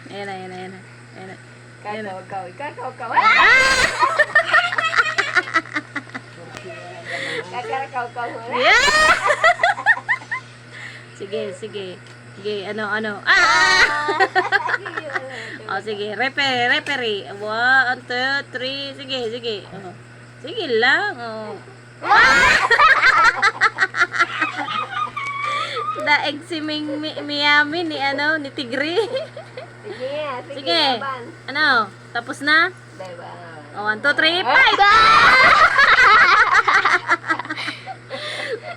Ayan na, ayan na, ayan na. Ayan na. Kakaw. Kakakaw. Yeah! Sige, sige. Sige, ano. Oh, sige, referee. 1, 2, 3. Sige, sige. Oh. Sige lang. Oh. Daig si Miami ni ni Tigri. Sige. Ano? Tapos na? Oh, 1, 2, 3, fight!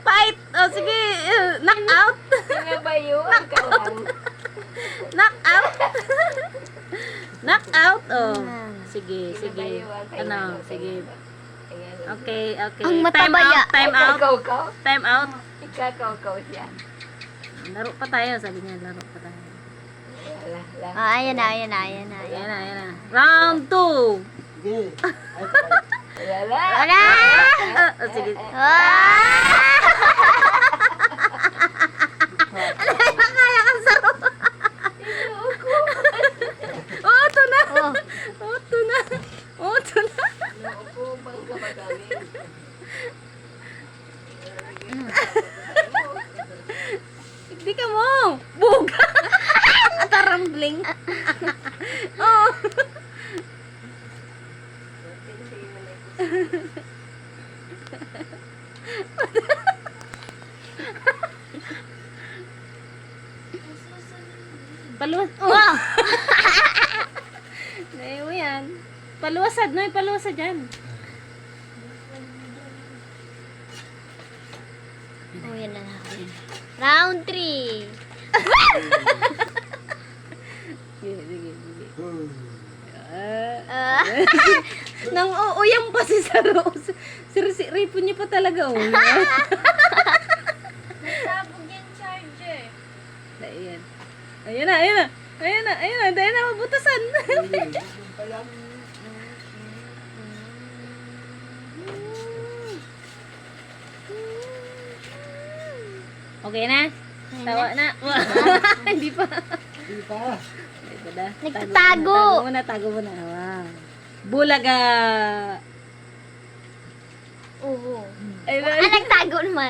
Fight! Oh, sige. Knock out. Knock out. Knock out. Oh. Sige, sige. Ano? Sige. Okay, okay. Ang Time matabaya. out, time out. Time out. Ikakaw siya. Laro pa tayo, sabi niya. Laro pa tayo. Ayan na. Ayan na. Round 2. Sige. Wala. Wala! Sige. Kaya ka sa... Oh, ito na. Oh, ito na. Oh, ito na. Hindi ka mo. Buga. Tarambling. Oh. Paluwas. Oh. Naiwo yan. Paluwasad, no? Paluwasad yan. Oh, yan na. Round 3. Sige, sige, sige. Ah. Nang uuyang pa si Saro. Siripon niya pa talaga. Nasabog yung charger. Ayan. Ayan na, ayan na. Ayan na, ayan na. Dahil na mabutasan. Okay na? Tawa na? Hindi pa. Hindi pa. Hindi pa na. Nagtatago. Tago mo na. Wow. Bulaga. Oo. Ayun. Nagtago naman.